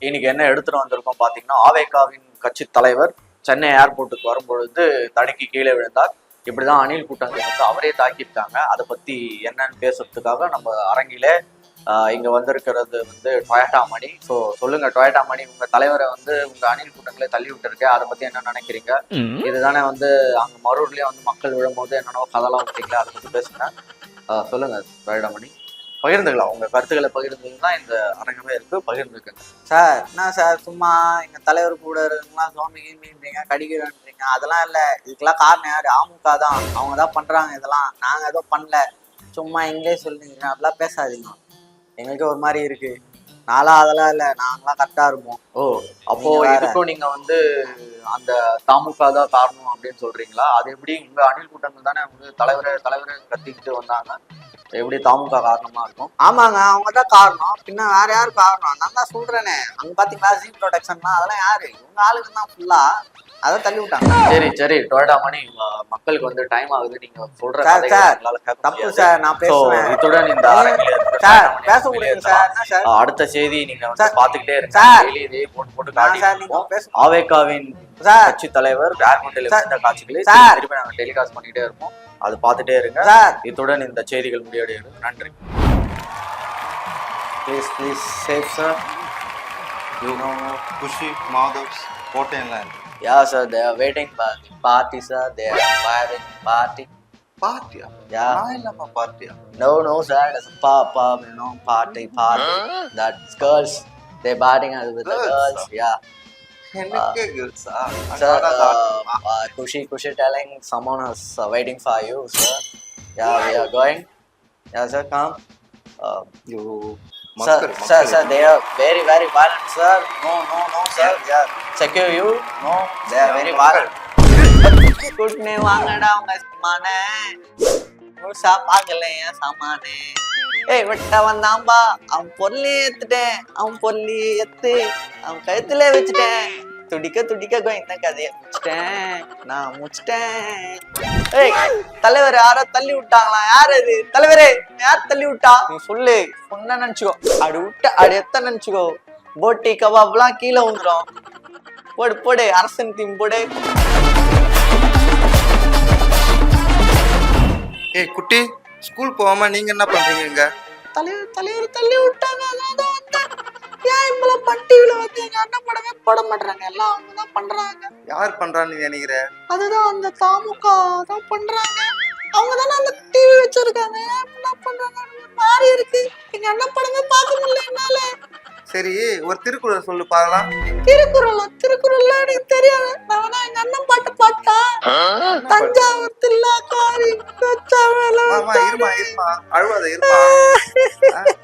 இன்னைக்கு என்ன எடுத்துட்டு வந்திருக்கோம் பாத்தீங்கன்னா, ஆவேகாவின் கட்சி தலைவர் சென்னை ஏர்போர்ட்டுக்கு வரும்பொழுது தடுக்கி கீழே விழுந்தார். இப்படிதான் அணில் கூட்டங்கள் வந்து அவரே தாக்கியிருக்காங்க. அதை பத்தி என்னன்னு பேசுறதுக்காக நம்ம அரங்கிலே இங்க வந்திருக்கிறது வந்து டொயோட்டா மணி. ஸோ சொல்லுங்க டொயோட்டா மணி, உங்க தலைவரை வந்து உங்க அணில் கூட்டங்களை தள்ளி விட்டுருக்கு, அதை பத்தி என்ன நினைக்கிறீங்க? இதுதானே வந்து அங்க மரூர்லயே வந்து மக்கள் விழும்போது என்னென்னவோ கதெல்லாம் விட்டீங்களா, அதை பத்தி பேசுங்க. சொல்லுங்க டொயோட்டா மணி, பகிர்ந்துக்கலாம். உங்க கருத்துக்களை பகிர்ந்ததுன்னா இந்த அரங்கமே இருக்கு, பகிர்ந்துக்குங்க. சார். என்ன சார் சும்மா எங்க தலைவர் கூட இருக்குலாம் சுவாமி கீமின்றீங்க, கடிக்கிறேன்றீங்க, அதெல்லாம் இல்லை. இதுக்கெல்லாம் காரணம் யாரு? அமுக தான். அவங்க தான் பண்றாங்க இதெல்லாம். நாங்க எதுவும் பண்ணல. சும்மா எங்களே சொல்லுங்க, அதெல்லாம் பேசாதீங்க. எங்களுக்கு ஒரு மாதிரி இருக்கு. நான்லாம் அதெல்லாம் இல்லை, நாங்களாம் கரெக்டா இருப்போம். ஓ, அப்போ இதுக்கும் நீங்க வந்து அந்த தாமுக தான் காரணம் அப்படின்னு சொல்றீங்களா? அது எப்படி? உங்க அணில் கூட்டங்கள் தானே வந்து தலைவரை கத்திக்கிட்டு வந்தாங்க, எப்படி தாமுக காரணமா இருக்கும்? ஆமாங்க, அவங்கதான் காரணம். பின்ன வேற யாரு காரணம்? நான் தான் சொல்றேனே, அங்க பாத்தீங்களா ஜீ ப்ரொடக்ஷன்லாம், அதெல்லாம் யாரு? இவங்க ஆளுக்கு தான் ஃபுல்லா. அதை தள்ளி விட்டாங்க. சரி டொயோட்டா மணி, மக்களுக்கு வந்து டைம் ஆகுது. நீங்க சொல்ற தப்பு சார், நான் பேசுவேன். இத்துடன் இந்த சார் பேச முடியும் சார். என்ன சார் அடுத்த செய்தி நீங்க வந்து பாத்துக்கிட்டே இருங்க. இதே போட்டு காட்டி ஆவேகாவின் கட்சி தலைவர் ஏர்போர்ட்டில் இருந்த காட்சிகளை திருப்பி நாங்க டெலிகாஸ்ட் பண்ணிக்கிட்டே இருப்போம். அது பார்த்துட்டே இருங்க. இத்துடன் இந்த செய்திகள் முடிவடைகிறது. நன்றி. Please safe sir. You know Kushi, Madhav's Kottayanland. Yeah sir, they are waiting for the party sir. They are having party. Party? Yeah. Nailama party. No sir, it's a pop, you know, party. That's girls. They partying with the girls. Yeah. Henike girls ah. Sir, Kushi telling someone is waiting for you sir. Yeah, we are going. Yeah sir, come. You Sir, they are very violent, sir. No, sir. Yeah, secure you. No, they are very violent. கூட்டனே வாங்கடா உங்க சாமானே, முழுசா பார்க்கலையா சாமானே. ஏய் விட்ட வந்தாம்பா, அவன் பொருளே ஏத்துட்டேன், அவன் பொருளே ஏத்து அவன் கழுத்துல வச்சுட்டேன். துடிக்க இந்த கதையை முடிச்சிட்டேன், நான் முடிச்சிட்டேன். ஏய் தலைவர் யாரோ தள்ளி விட்டாங்களா? யார் அது? தலைவரே யார் தள்ளி விட்டா? நீ சொல்லு, சொன்ன நினைச்சுக்கோ. அடி விட்ட அடி எத்த நினைச்சுக்கோ. போட்டி கபாப்லாம் கீழே வந்துடும். போடு அரசன் தீம் போடு. ஏய் குட்டி, ஸ்கூல் போகாம நீங்க என்ன பண்றீங்க? தலைவர் தள்ளி விட்டாங்க. அதான் ஏன் இவ்வளோ பட்டியல வந்து எங்க அண்ணன் படமே போட மாட்டாங்க. எல்லாம் அவங்க தான் பண்றாங்க. யார் பண்றான்னு நினைக்கிற? அதுதான் அந்த தாமுக தான் பண்றாங்க. அவங்க தானே அந்த டிவி வச்சிருக்காங்க. என்ன பண்றாங்க மாறி இருக்கு. எங்க அண்ணன் படமே பார்க்க முடியல என்னால. சரி, ஒரு திருக்குறள் சொல்லு பார்க்கலாம். திருக்குறள் எனக்கு தெரியாது. நான் எங்க அண்ணன் பாட்டு பாட்டா. தஞ்சாவூர் தில்லாக்காரி இருமா அழுவாத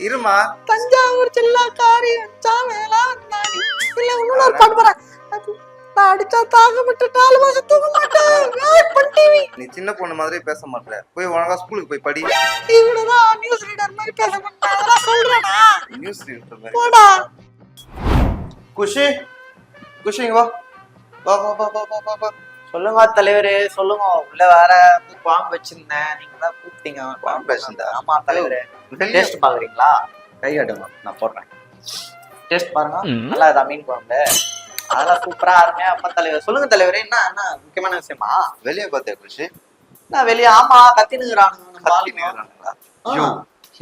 இருமா. தஞ்சாவூர் தில்லாக்காரி சாவேலா நாடி. இல்ல இன்னொரு பாட்டு பாடுறேன். நான் அடிச்சா தாங்க விட்டு 4 மாசம் தூங்க மாட்டேன். நீ சின்ன பொண்ணு மாதிரி பேச மாட்டல. போய் ஒழுங்கா ஸ்கூலுக்கு போய் படி. இவனதான் நியூஸ் ரீடர் மாதிரி பேச மாட்டேன். அதெல்லாம் சொல்றேனா? நியூஸ் ரீடர் மாதிரி போடா. குஷி வா. சொல்லுங்க தலைவரே, சொல்லுங்க. உள்ள வேற பாம்பு வச்சிருந்தேன், நீங்க தான் கூப்பிட்டீங்க. பாம்பு வச்சிருந்தா? ஆமா தலைவரே. டேஸ்ட் பாக்குறீங்களா? கை காட்டுங்க, நான் போடுறேன். டேஸ்ட் பாருங்க, நல்லா இருக்கா மீன் குழம்பு? அதெல்லாம் சூப்பரா அருமையா. அப்ப தலைவர் சொல்லுங்க தலைவரே, என்ன முக்கியமான விஷயமா? வெளியே பார்த்தியா குஷி? நான் வெளியே ஆமா கத்தினுங்கிறானுங்களா?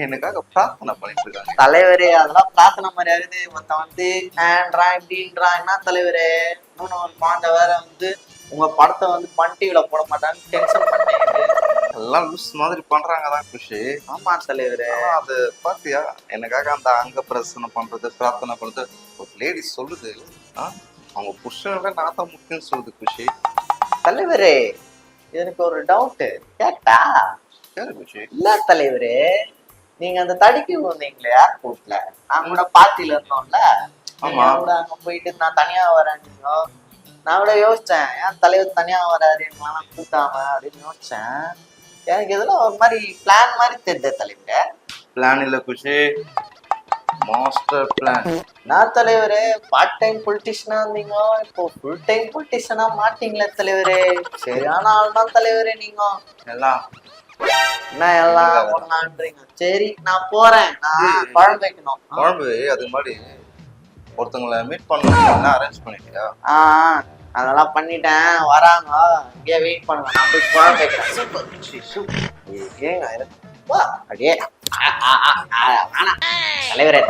எனக்காக பிரார்த்தனை பண்ணிட்டு இருக்காங்க தலைவரே. அதெல்லாம் பிரார்த்தனை மாதிரி ஆகுது. ஒருத்தன் வந்து இப்படின்றான். என்ன தலைவரே, இன்னொன்னு ஒரு குழந்தை வேற வந்து உங்க படத்தை வந்து மண் டிவில போட மாட்டான்னு டென்ஷன் பண்ணிடுது. எல்லாம் லூஸ் மாதிரி பண்றாங்கதான் குஷி. ஆமா தலைவரே. அது பாத்தியா, எனக்காக அந்த அங்க பிரசனை பண்றது, பிரார்த்தனை பண்றது. ஒரு லேடி சொல்லுது அவங்க புருஷனோட நான் தான் முக்கியம் சொல்லுது குஷி. தலைவரே எனக்கு ஒரு டவுட் கேட்டா? குஷி இல்ல தலைவரே, நீங்க அந்த தடுக்கி வந்தீங்களே ஏர்போர்ட்ல, நாங்க கூட பார்ட்டில இருந்தோம்ல. கூட அங்க போயிட்டு நான் தனியா வரேன். நான் கூட யோசிச்சேன், ஏன் தலைவர் தனியா வராரு எங்களாம் கூட்டாம அப்படின்னு யோசிச்சேன். எனக்கு இதெல்லாம் ஒரு மாதிரி பிளான் மாதிரி தெரியுது தலைவரே. பிளான் இல்ல குஷி, மாஸ்டர் பிளான். நான் தலைவரே பார்ட் டைம் பொலிட்டிஷியனா இருந்தீங்க, இப்போ ஃபுல் டைம் பொலிட்டிஷியனா மாட்டீங்களே தலைவரே. சரியான ஆள் தான் தலைவரே நீங்க. எல்லாம் என்ன எல்லாம் ஒண்ணான்றீங்க. சரி நான் போறேன், நான் குழம்பு வைக்கணும். குழம்பு அது மாதிரி ஒருத்தங்களை மீட் பண்ணணும் அரேஞ்ச் பண்ணிட்டியா? அதெல்லாம் பண்ணிட்டேன், வராங்க, இங்கே வெயிட் பண்ணுங்க, நான் போய் குழம்பு வைக்கிறேன். ஏங்க அப்படியே தலைவரே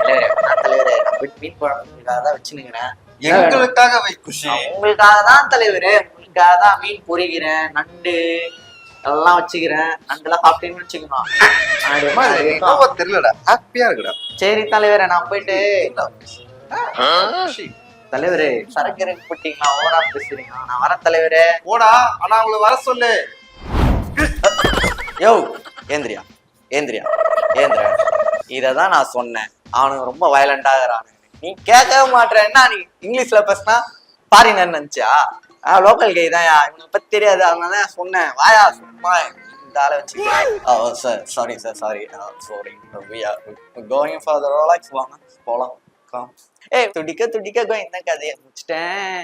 நான் போய் மீட் பண்ணுறதுக்காக தான் வச்சுனுங்கிறேன். எங்களுக்காக வை குஷி. உங்களுக்காக தான் தலைவரே, உங்களுக்காக தான் மீன் பொரிக்கிறேன், நண்டு எல்லாம் வச்சுக்கிறேன். நண்டுலாம் சாப்பிட்டீங்கன்னு வச்சுக்கணும். தெரியலடா, ஹாப்பியா இருக்குடா. சரி தலைவரே, நான் போயிட்டு குஷி தலைவரே சரக்கு போட்டீங்களா, ஓவரா பேசுறீங்க, நான் வரேன் தலைவரே. போடா, ஆனா அவங்களை வர சொல்லு. யோ ஏந்திரியா இததான் நான் சொன்னேன். அவனுக்கு ரொம்ப வயலண்டா இருக்கிறானு. நீ கேட்கவே மாட்டேற. என்ன நீ இங்கிலீஷ்ல பேசினா ஃபாரினர் நினைச்சியா? லோக்கல் கை தான், இவனை பத்தி தெரியாது, அதனால சொன்னேன். வாயா சும்மா இந்த ஆளை வச்சு. Sir sorry going for the Rolex, வாங்க போலாம். துடிக்க இந்த கதையை முடிச்சிட்டேன்.